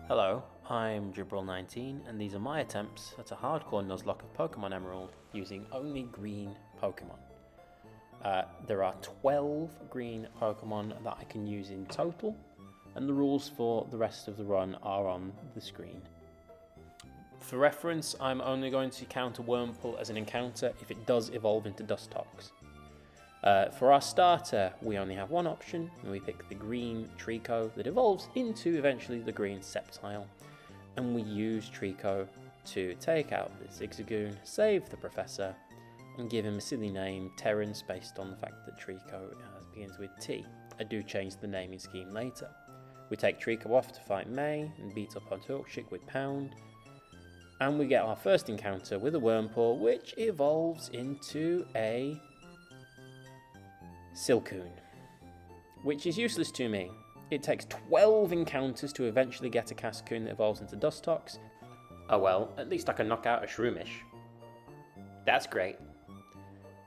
Hello, I'm Jibril19 and these are my attempts at a hardcore Nuzlocke of Pokemon Emerald using only green Pokemon. There are 12 green Pokemon that I can use in total, and the rules for the rest of the run are on the screen. For reference, I'm only going to count a Wurmple as an encounter if it does evolve into Dustox. For our starter, we only have one option, and we pick the green Trico that evolves into eventually the green Sceptile. And we use Trico to take out the Zigzagoon, save the Professor, and give him a silly name, Terrence, based on the fact that Trico begins with T. I do change the naming scheme later. We take Trico off to fight May and beat up on Torchic with Pound. And we get our first encounter with a Wurmple, which evolves into a Silcoon, which is useless to me. It takes 12 encounters to eventually get a Cascoon that evolves into Dustox. Oh well, at least I can knock out a Shroomish. That's great.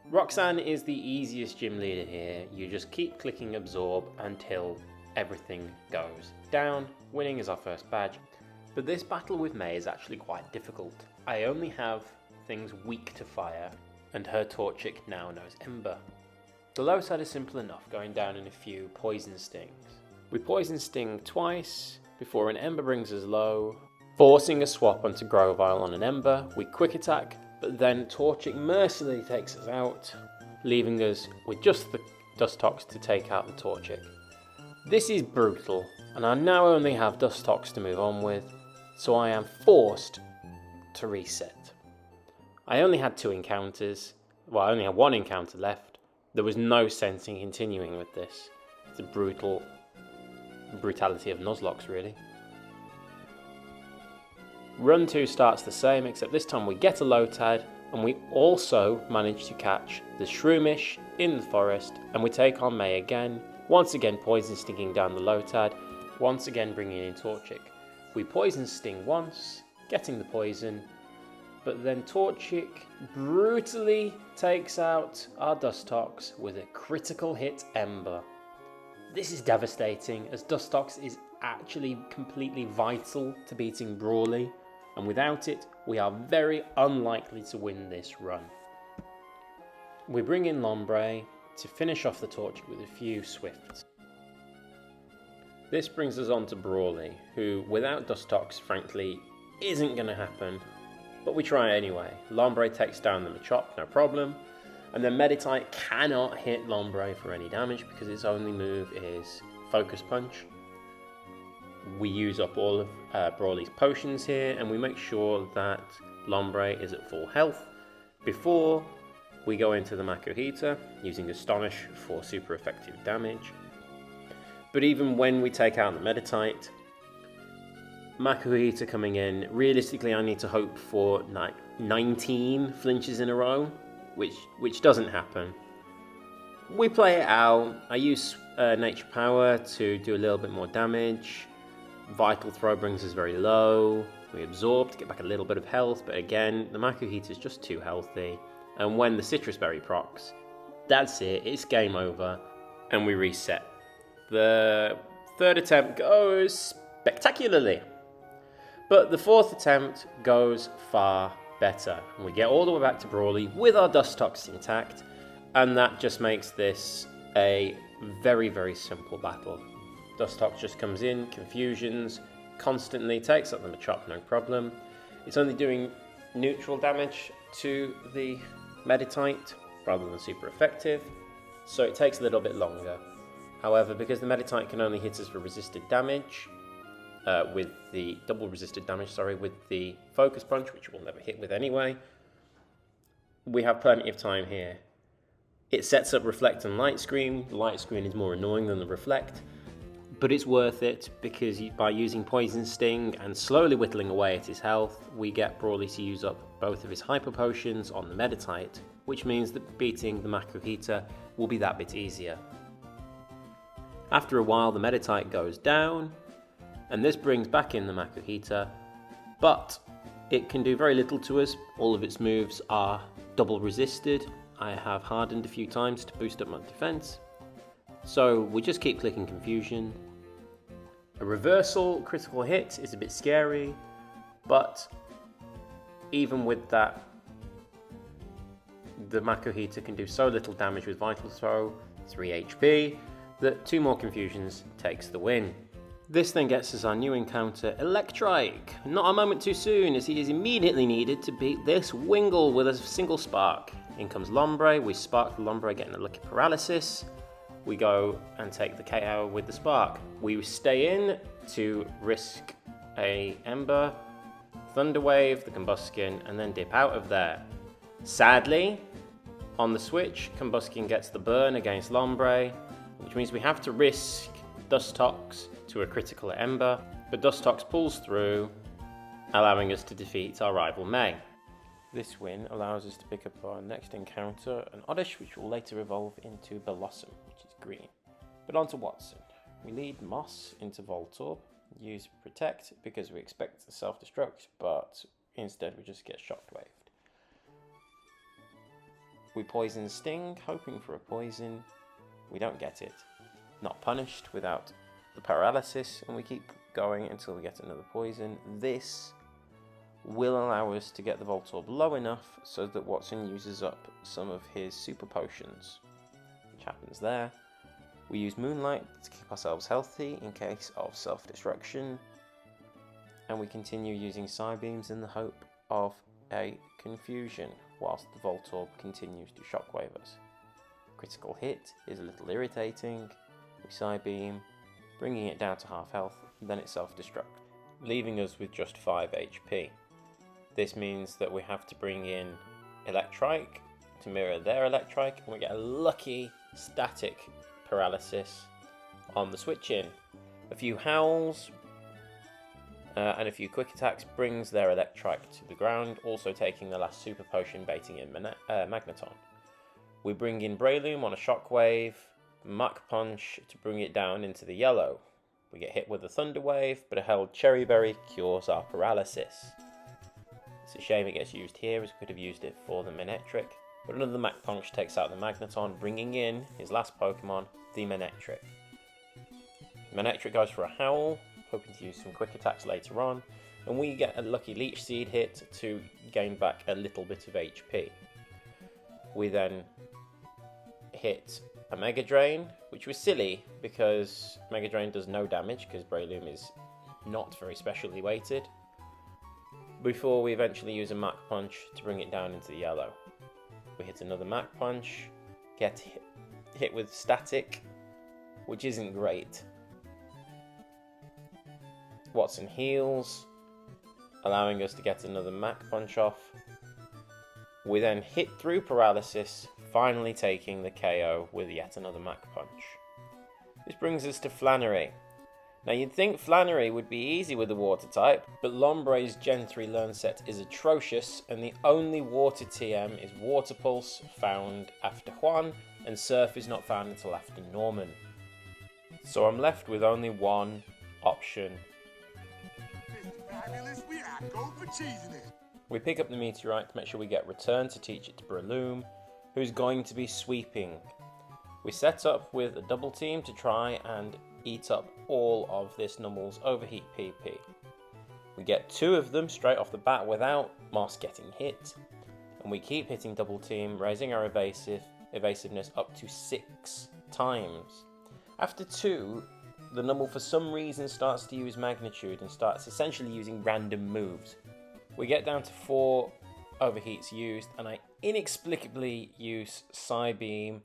Roxanne is the easiest gym leader here. You just keep clicking absorb until everything goes down. Winning is our first badge. But this battle with May is actually quite difficult. I only have things weak to fire, and her Torchic now knows Ember. The low side is simple enough, going down in a few Poison Stings. We Poison Sting twice before an Ember brings us low, forcing a swap onto Grovyle on an Ember. We Quick Attack, but then Torchic mercilessly takes us out, leaving us with just the Dustox to take out the Torchic. This is brutal, and I now only have Dustox to move on with, so I am forced to reset. I only had 2 encounters, well I only had 1 encounter left. There was no sense in continuing with this. It's a brutality of Nuzlocke, really. Run 2 starts the same, except this time we get a Lotad, and we also manage to catch the Shroomish in the forest, and we take on May again, once again Poison Stinging down the Lotad, once again bringing in Torchic. We Poison Sting once, getting the poison, but then Torchic brutally takes out our Dustox with a critical hit Ember. This is devastating, as Dustox is actually completely vital to beating Brawly, and without it, we are very unlikely to win this run. We bring in Lombre to finish off the Torchic with a few Swifts. This brings us on to Brawly, who without Dustox, frankly, isn't going to happen. But we try anyway. Lombre takes down the Machop, no problem. And then Meditite cannot hit Lombre for any damage because its only move is Focus Punch. We use up all of Brawly's potions here, and we make sure that Lombre is at full health before we go into the Makuhita, using Astonish for super effective damage. But even when we take out the Meditite, Makuhita coming in, realistically I need to hope for 19 flinches in a row, which doesn't happen. We play it out. I use Nature Power to do a little bit more damage. Vital Throw brings us very low. We absorb to get back a little bit of health, but again, the Makuhita is just too healthy. And when the Citrus Berry procs, that's it, it's game over, and we reset. The third attempt goes spectacularly. But the fourth attempt goes far better. And we get all the way back to Brawly with our Dustox intact, and that just makes this a very, very simple battle. Dustox just comes in, confusions, constantly takes up the Machop, no problem. It's only doing neutral damage to the Meditite rather than super effective, so it takes a little bit longer. However, because the Meditite can only hit us for resisted damage, with the double resisted damage, with the Focus Punch, which we'll never hit with anyway, we have plenty of time here. It sets up Reflect and Light Screen. The Light Screen is more annoying than the Reflect, but it's worth it because by using Poison Sting and slowly whittling away at his health, we get Brawly to use up both of his Hyper Potions on the Meditite, which means that beating the Makuhita will be that bit easier. After a while, the Meditite goes down, and this brings back in the Makuhita, but it can do very little to us. All of its moves are double resisted. I have hardened a few times to boost up my defense. So we just keep clicking Confusion, A reversal critical hit is a bit scary, but even with that, the Mako Heater can do so little damage with Vital Throw, 3 HP, that 2 more confusions takes the win. This then gets us our new encounter, Electrike. Not a moment too soon, as he is immediately needed to beat this Wingull with a single spark. In comes Lombre, we spark the Lombre, getting a lucky paralysis. We go and take the KO with the spark. We stay in to risk a Ember, Thunder Wave, the Combustion, and then dip out of there. Sadly, on the switch, Combustion gets the burn against Lombre, which means we have to risk Dustox to a critical Ember, but Dustox pulls through, allowing us to defeat our rival May. This win allows us to pick up our next encounter, an Oddish, which will later evolve into Blossom, which is green. But on to Watson. We lead Moss into Voltorb, use Protect because we expect a self-destruct, but instead we just get shockwaved. We poison Sting, hoping for a poison. We don't get it. Not punished without the paralysis, and we keep going until we get another poison. This will allow us to get the Voltorb low enough so that Watson uses up some of his super potions, which happens there. We use Moonlight to keep ourselves healthy in case of self-destruction, and we continue using Psybeams in the hope of a confusion whilst the Voltorb continues to shockwave us. Critical hit is a little irritating. We Psybeam, bringing it down to half health, then it self-destructs, leaving us with just 5 HP. This means that we have to bring in Electrike to mirror their Electrike, and we get a lucky static paralysis on the switch in. A few howls and a few quick attacks brings their Electrike to the ground, also taking the last super potion, baiting in Magneton. We bring in Breloom on a shockwave, Mach Punch to bring it down into the yellow. We get hit with a Thunder Wave, but a held Cherry Berry cures our paralysis. It's a shame it gets used here, as we could have used it for the Manectric. But another Mach Punch takes out the Magneton, bringing in his last Pokemon, the Manectric. Manectric goes for a Howl, hoping to use some quick attacks later on, and we get a lucky Leech Seed hit to gain back a little bit of HP. We then hit a Mega Drain, which was silly because Mega Drain does no damage because Breloom is not very specially weighted, before we eventually use a Mach Punch to bring it down into the yellow. We hit another Mach Punch, get hit with Static, which isn't great. Watson heals, allowing us to get another Mach Punch off. We then hit through paralysis, finally taking the KO with yet another Mach Punch. This brings us to Flannery. Now you'd think Flannery would be easy with the water type, but Lombre's Gen 3 learn set is atrocious, and the only water TM is Water Pulse, found after Juan, and Surf is not found until after Norman. So I'm left with only one option. We pick up the Meteorite to make sure we get Return to teach it to Breloom, who's going to be sweeping. We set up with a double team to try and eat up all of this Nummel's Overheat PP. We get 2 of them straight off the bat without Moss getting hit, and we keep hitting double team, raising our evasiveness up to 6 times. After 2, the Nummel for some reason starts to use Magnitude and starts essentially using random moves. We get down to 4 overheats used, and I inexplicably use Psybeam,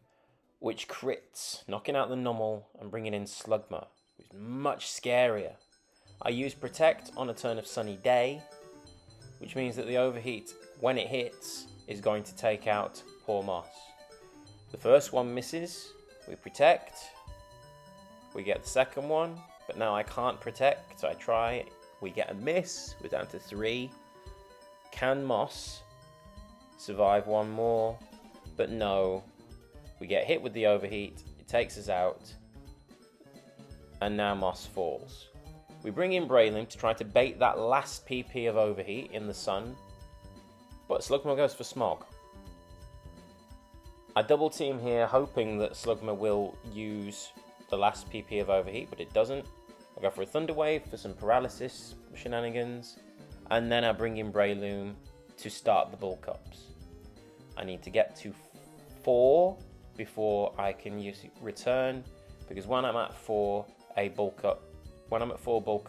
which crits, knocking out the Nummel and bringing in Slugma, which is much scarier. I use Protect on a turn of Sunny Day, which means that the overheat, when it hits, is going to take out poor Moss. The first one misses, we Protect, we get the second one, but now I can't Protect, so I try, we get a miss, we're down to 3. Can Moss survive one more? But no. We get hit with the overheat, it takes us out, and now Moss falls. We bring in Breloom to try to bait that last PP of overheat in the sun, but Slugma goes for Smog. I double team here, hoping that Slugma will use the last PP of overheat, but it doesn't. I go for a Thunder Wave for some paralysis shenanigans, and then I bring in Breloom to start the bulk ups. I need to get to 4 before I can use return, because when I'm at 4 bulk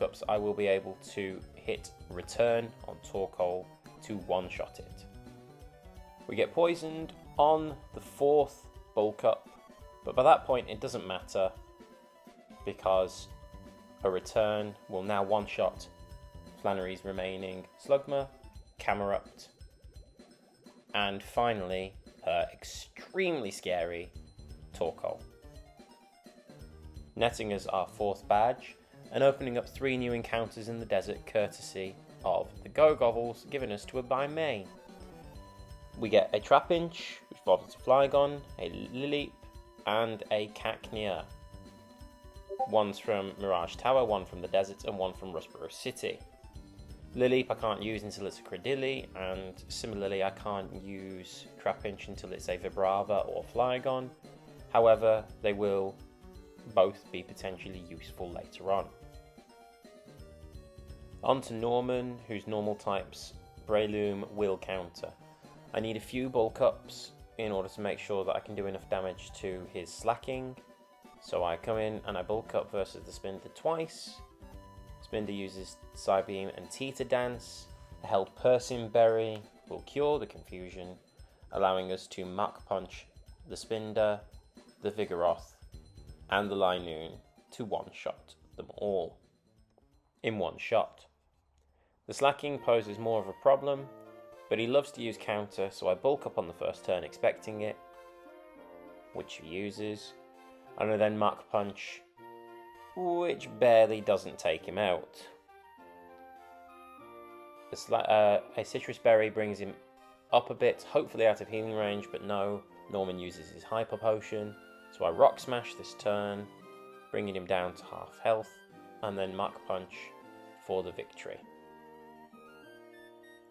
ups, I will be able to hit return on Torkoal to one-shot it. We get poisoned on the 4th bulk up, but by that point it doesn't matter, because a return will now one-shot Flannery's remaining Slugma, Camerupt, and finally her extremely scary Torkoal. Netting us our 4th badge and opening up 3 new encounters in the desert courtesy of the Go Goggles given us to by May. We get a Trapinch, which evolves into Flygon, a Lileep, and a Cacnea. One's from Mirage Tower, one from the desert, and one from Rustboro City. Lileep I can't use until it's a Credilli, and similarly I can't use Trapinch until it's a Vibrava or Flygon. However, they will both be potentially useful later on. On to Norman, whose normal types Breloom will counter. I need a few bulk ups in order to make sure that I can do enough damage to his Slacking. So I come in and I bulk up versus the Spinder twice. Spinder uses Psybeam and Tita Dance. A held Persim Berry will cure the confusion, allowing us to Mach Punch the Spinder, the Vigoroth, and the Linoon to one-shot them all in one shot. The Slacking poses more of a problem, but he loves to use counter, so I bulk up on the first turn expecting it, which he uses, and I then Mach Punch, which barely doesn't take him out. A Citrus Berry brings him up a bit, hopefully out of healing range, but no, Norman uses his Hyper Potion, so I Rock Smash this turn, bringing him down to half health, and then Mach Punch for the victory.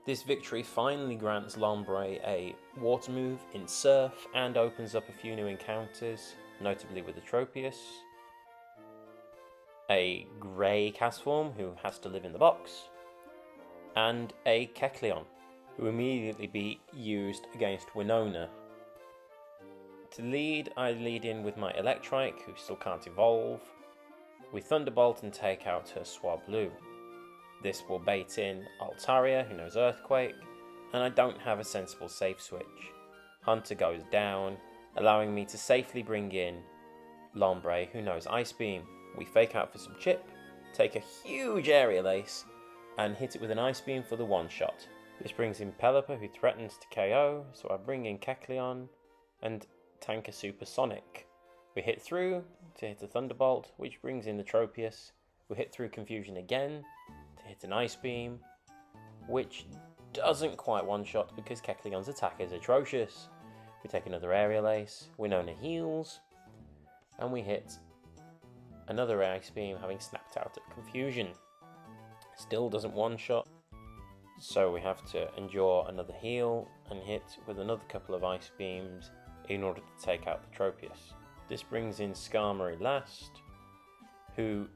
This victory finally grants Lombre a water move in Surf and opens up a few new encounters, notably with the Tropius, a Grey Castform who has to live in the box, and a Kecleon who immediately be used against Winona. To lead, I lead in with my Electrike, who still can't evolve. We Thunderbolt and take out her Swablu. This will bait in Altaria, who knows Earthquake, and I don't have a sensible safe switch. Hunter goes down, allowing me to safely bring in Lombre, who knows Ice Beam. We fake out for some chip, take a huge Aerial Ace, and hit it with an Ice Beam for the one-shot. This brings in Pelipper, who threatens to KO, so I bring in Kecleon and tank a Supersonic. We hit through to hit a Thunderbolt, which brings in the Tropius. We hit through Confusion again to hit an Ice Beam, which doesn't quite one-shot because Kecleon's attack is atrocious. We take another Aerial Ace, Winona heals, and we hit another Ice Beam, having snapped out of Confusion. Still doesn't one-shot, so we have to endure another heal and hit with another couple of Ice Beams in order to take out the Tropius. This brings in Skarmory last, who,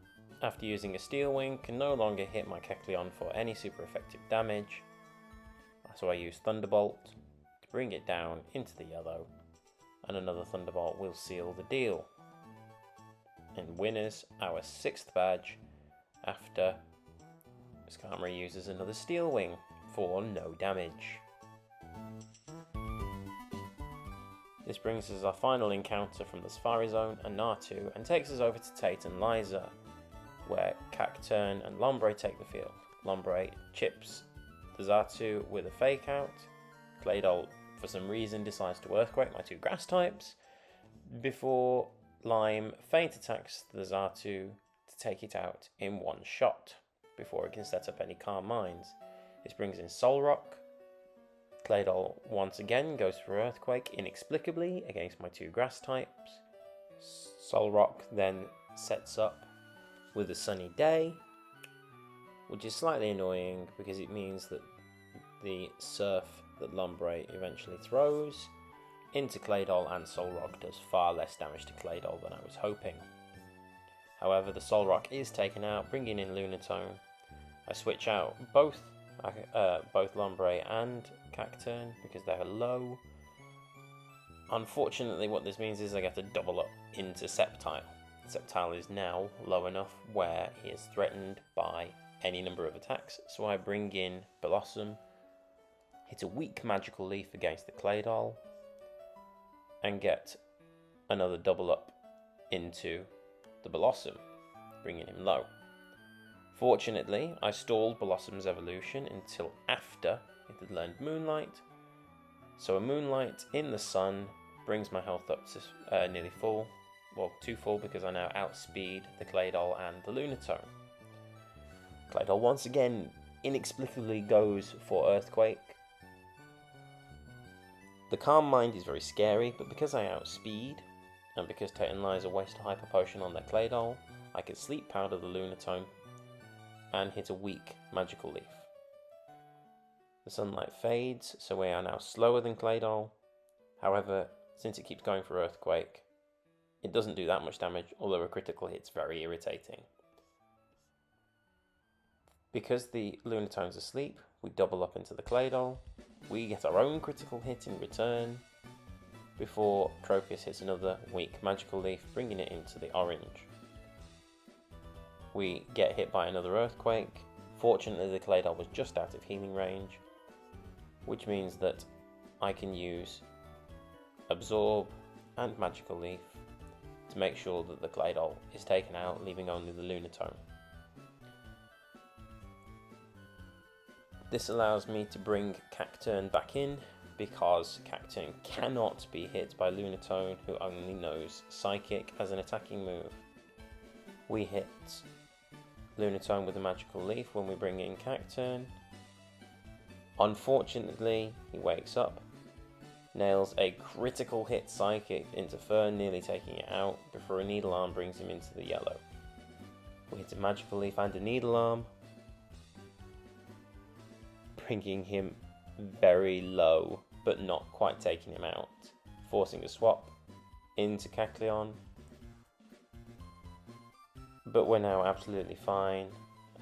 after using a Steel Wing, can no longer hit my Kecleon for any super effective damage, so I use Thunderbolt to bring it down into the yellow, and another Thunderbolt will seal the deal. And winners our 6th badge after Skarmory uses another Steel Wing for no damage. This brings us our final encounter from the Safari Zone and Natu, and takes us over to Tate and Liza, where Cacturn and Lombre take the field. Lombre chips the Xatu with a Fake Out. Claydol, for some reason, decides to Earthquake my 2 grass types, before Lime Feint attacks the Xatu to take it out in one shot, before it can set up any Calm Minds. This brings in Solrock. Claydol once again goes for Earthquake inexplicably against my 2 grass types. Solrock then sets up with a Sunny Day, which is slightly annoying because it means that the Surf that Lombre eventually throws into Claydol and Solrock does far less damage to Claydol than I was hoping. However, the Soul Rock is taken out, bringing in Lunatone. I switch out both Lombre and Cacturn because they're low. Unfortunately, what this means is I get to double up into Sceptile. Sceptile is now low enough where he is threatened by any number of attacks, so I bring in Blossom, hit a weak Magical Leaf against the Claydol, and get another double up into the Blossom, bringing him low. Fortunately, I stalled Blossom's evolution until after it had learned Moonlight, so a Moonlight in the Sun brings my health up to nearly full, well, to full because I now outspeed the Claydol and the Lunatone. Claydol once again inexplicably goes for Earthquake. The Calm Mind is very scary, but because I outspeed, and because Titan Lies waste a Hyper Potion on their Claydol, I can Sleep Powder the Lunatone and hit a weak Magical Leaf. The sunlight fades, so we are now slower than Claydol. However, since it keeps going for Earthquake, it doesn't do that much damage, although a critical hit's very irritating. Because the Lunatone's asleep, we double up into the Claydol. We get our own critical hit in return, before Tropius hits another weak Magical Leaf, bringing it into the orange. We get hit by another Earthquake. Fortunately, the Claydol was just out of healing range, which means that I can use Absorb and Magical Leaf to make sure that the Claydol is taken out, leaving only the Lunatone. This allows me to bring Cacturn back in, because Cacturn cannot be hit by Lunatone, who only knows Psychic as an attacking move. We hit Lunatone with a Magical Leaf when we bring in Cacturn. Unfortunately, he wakes up, nails a critical hit Psychic into Fern, nearly taking it out, before a Needle Arm brings him into the yellow. We hit a Magical Leaf and a Needle Arm, bringing him very low, but not quite taking him out, forcing a swap into Kecleon. But we're now absolutely fine,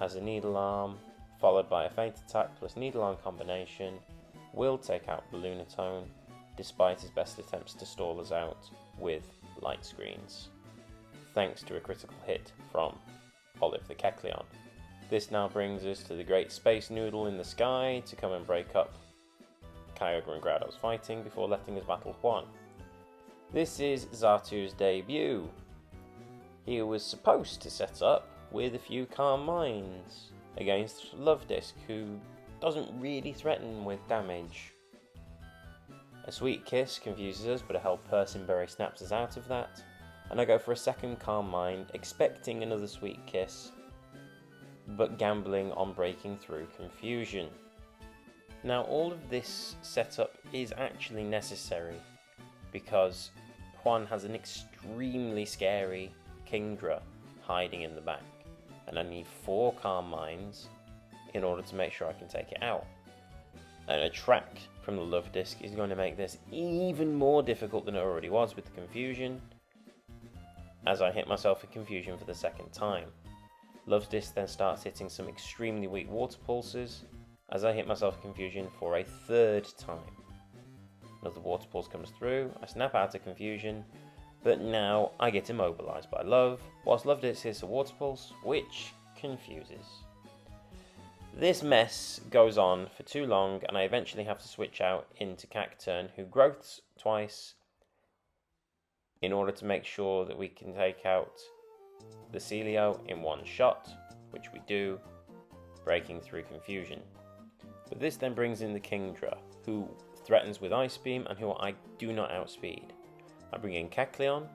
as a Needle Arm, followed by a Feint Attack plus Needle Arm combination, will take out the Lunatone, despite his best attempts to stall us out with light screens, thanks to a critical hit from Olive the Kecleon. This now brings us to the Great Space Noodle in the sky to come and break up Kyogre and Gyarados fighting before letting us battle Juan. This is Xatu's debut. He was supposed to set up with a few Calm Minds against Luvdisc, who doesn't really threaten with damage. A Sweet Kiss confuses us, but a Held Person Berry snaps us out of that, and I go for a second Calm Mind, expecting another Sweet Kiss, but gambling on breaking through Confusion. Now, all of this setup is actually necessary because Juan has an extremely scary Kingdra hiding in the back, and I need 4 Calm Minds in order to make sure I can take it out. And a track from the Luvdisc is going to make this even more difficult than it already was with the Confusion, as I hit myself in Confusion for the second time. Luvdisc then starts hitting some extremely weak Water Pulses, as I hit myself in Confusion for a third time. Another Water Pulse comes through, I snap out of Confusion, but now I get immobilized by Love, whilst Luvdisc hits a Water Pulse, which confuses. This mess goes on for too long, and I eventually have to switch out into Cacturn, who growths twice, in order to make sure that we can take out the Celio in one shot, which we do, breaking through Confusion. But this then brings in the Kingdra, who threatens with Ice Beam and who I do not outspeed. I bring in Kecleon,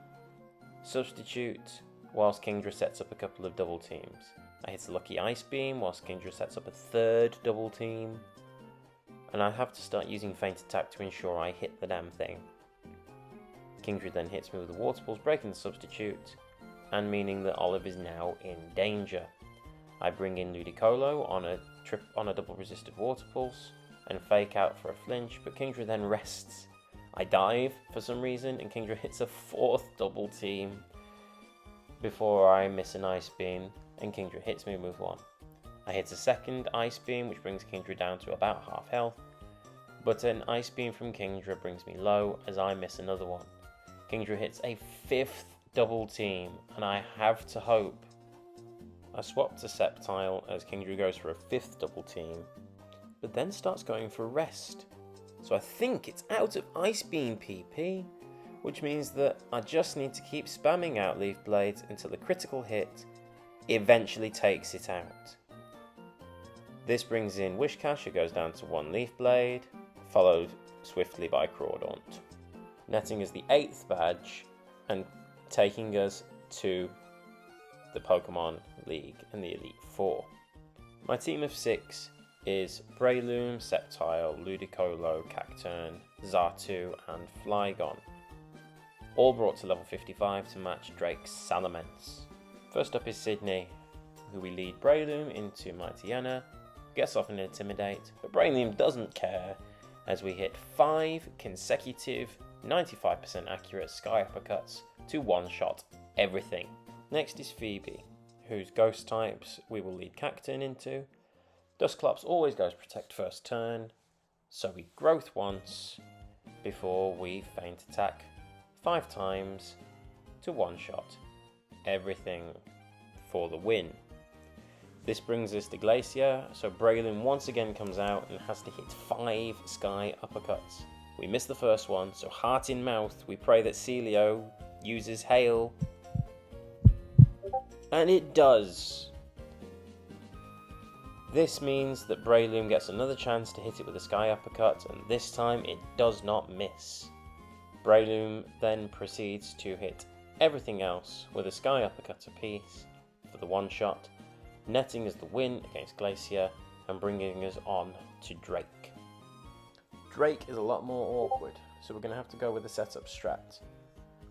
substitute, whilst Kingdra sets up a couple of double teams. I hit a lucky Ice Beam whilst Kingdra sets up a third double team, and I have to start using Feint Attack to ensure I hit the damn thing. Kingdra then hits me with the Water Pulse, breaking the substitute, and meaning that Olive is now in danger. I bring in Ludicolo on a double resisted Water Pulse, and fake out for a flinch, but Kingdra then rests. I dive for some reason, and Kingdra hits a 4th double team, before I miss an Ice Beam and Kingdra hits me with one. I hit a second Ice Beam, which brings Kingdra down to about half health, but an Ice Beam from Kingdra brings me low as I miss another one. Kingdra hits a fifth double team, and I have to hope. I swap to Sceptile as Kingdra goes for a fifth double team, but then starts going for rest. So I think it's out of Ice Beam PP, which means that I just need to keep spamming out Leaf Blades until the critical hit eventually takes it out. This brings in Wishcash, who goes down to one Leaf Blade, followed swiftly by Crawdaunt, netting us the 8th badge and taking us to the Pokemon League and the Elite Four. My team of 6 is Breloom, Sceptile, Ludicolo, Cacturne, Xatu and Flygon, all brought to level 55 to match Drake's Salamence. First up is Sydney, who we lead Breloom into Mightyena, gets off an Intimidate, but Breloom doesn't care as we hit 5 consecutive 95% accurate Sky Uppercuts to one-shot everything. Next is Phoebe, whose Ghost types we will lead Cacturne into. Dusclops always goes Protect first turn, so we Growth once before we Feint Attack 5 times to one-shot everything for the win. This brings us to Glacier, so Breloom once again comes out and has to hit 5 Sky Uppercuts. We miss the first one, so heart in mouth, we pray that Celio uses Hail. And it does. This means that Breloom gets another chance to hit it with a Sky Uppercut, and this time it does not miss. Breloom then proceeds to hit everything else with a Sky Uppercut apiece for the one shot, netting us the win against Glacier and bringing us on to Drake. Drake is a lot more awkward, so we're going to have to go with the setup strat.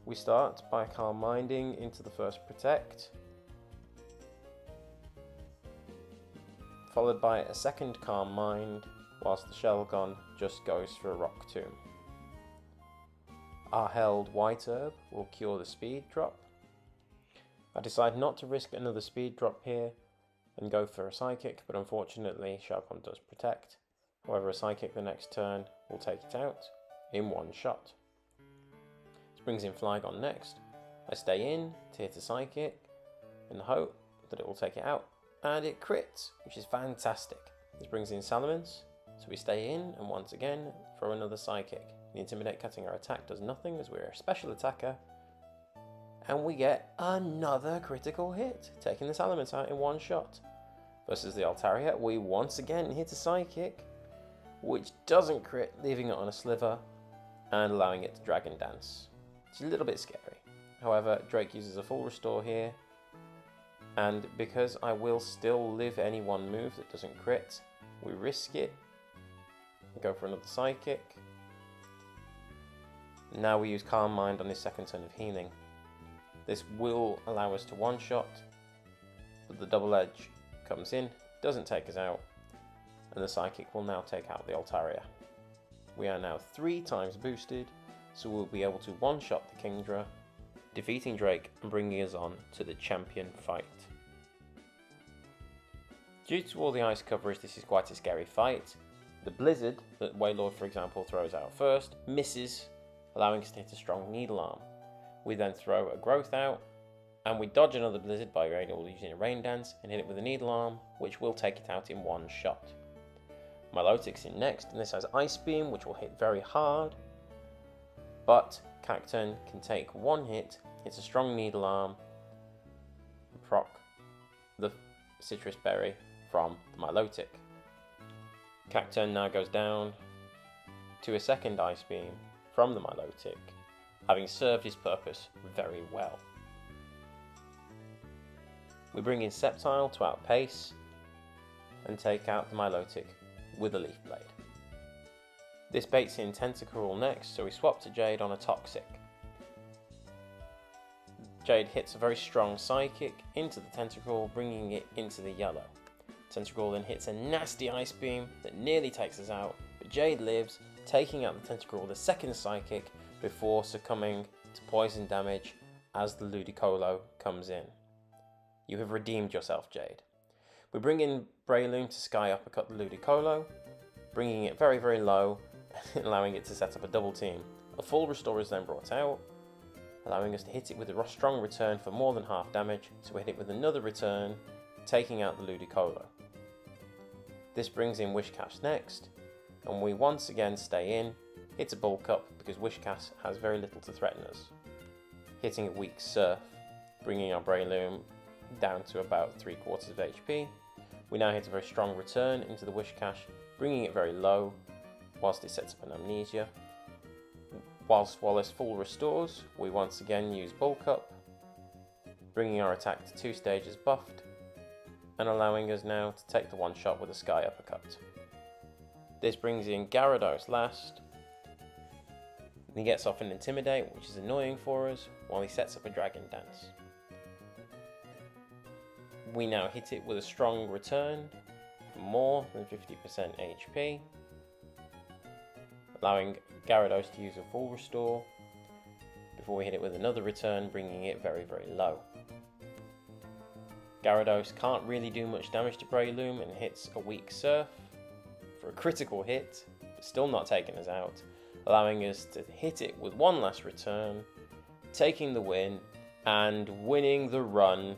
We start by Calm Minding into the first Protect, followed by a second Calm Mind, whilst the Shelgon just goes for a Rock Tomb. Our held White Herb will cure the speed drop. I decide not to risk another speed drop here and go for a Psychic, but unfortunately Shelgon does Protect. However, a Psychic the next turn will take it out in one shot. This brings in Flygon next. I stay in to hit a Psychic in the hope that it will take it out, and it crits, which is fantastic. This brings in Salamence, so we stay in and once again throw another Psychic. The Intimidate cutting our attack does nothing as we're a special attacker, and we get another critical hit, taking the Salamence out in one shot. Versus the Altaria, we once again hit a Psychic, which doesn't crit, leaving it on a sliver and allowing it to Dragon Dance. It's a little bit scary. However, Drake uses a full restore here, and because I will still live any one move that doesn't crit, we risk it, go for another Psychic. Now we use Calm Mind on his second turn of healing. This will allow us to one-shot, but the Double Edge comes in, doesn't take us out, and the Psychic will now take out the Altaria. We are now 3 times boosted, so we'll be able to one-shot the Kingdra, defeating Drake and bringing us on to the champion fight. Due to all the ice coverage, this is quite a scary fight. The Blizzard that Wailord, for example, throws out first misses, allowing us to hit a strong Needle Arm. We then throw a Growth out, and we dodge another Blizzard by using a Rain Dance and hit it with a Needle Arm, which will take it out in one shot. Milotic's in next, and this has Ice Beam, which will hit very hard, but Cacturne can take one hit, hits a strong Needle Arm, and proc the Citrus Berry from the Milotic. Cacturne now goes down to a second Ice Beam from the Milotic, having served his purpose very well. We bring in Sceptile to outpace and take out the Milotic with a Leaf Blade. This baits in Tentacruel next, so we swap to Jade on a Toxic. Jade hits a very strong Psychic into the Tentacruel, bringing it into the yellow. Tentacruel then hits a nasty Ice Beam that nearly takes us out, but Jade lives, taking out the Tentacruel with a second Psychic before succumbing to poison damage as the Ludicolo comes in. You have redeemed yourself, Jade. We bring in Breloom to Sky Uppercut the Ludicolo, bringing it very, very low, allowing it to set up a double team. A full restore is then brought out, allowing us to hit it with a strong return for more than half damage, so we hit it with another return, taking out the Ludicolo. This brings in Wishcash next, and we once again stay in, hit a bulk up because Wishcash has very little to threaten us. Hitting a weak Surf, bringing our Breloom down to about 3/4 of HP. We now hit a very strong return into the Wishcash, bringing it very low, whilst it sets up an Amnesia. Whilst Wallace full restores, we once again use Bulk Up, bringing our attack to 2 stages buffed, and allowing us now to take the one shot with a Sky Uppercut. This brings in Gyarados last. He gets off an Intimidate, which is annoying for us, while he sets up a Dragon Dance. We now hit it with a strong return for more than 50% HP, allowing Gyarados to use a full restore before we hit it with another return, bringing it very, very low. Gyarados can't really do much damage to Breloom and hits a weak Surf for a critical hit, but still not taking us out, allowing us to hit it with one last return, taking the win and winning the run.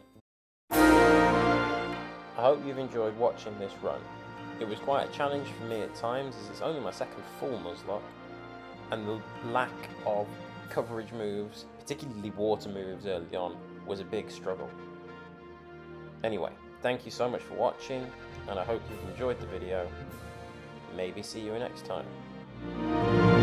I hope you've enjoyed watching this run. It was quite a challenge for me at times, as it's only my second full Nuzlocke, and the lack of coverage moves, particularly water moves early on, was a big struggle. Anyway, thank you so much for watching, and I hope you've enjoyed the video. Maybe see you next time.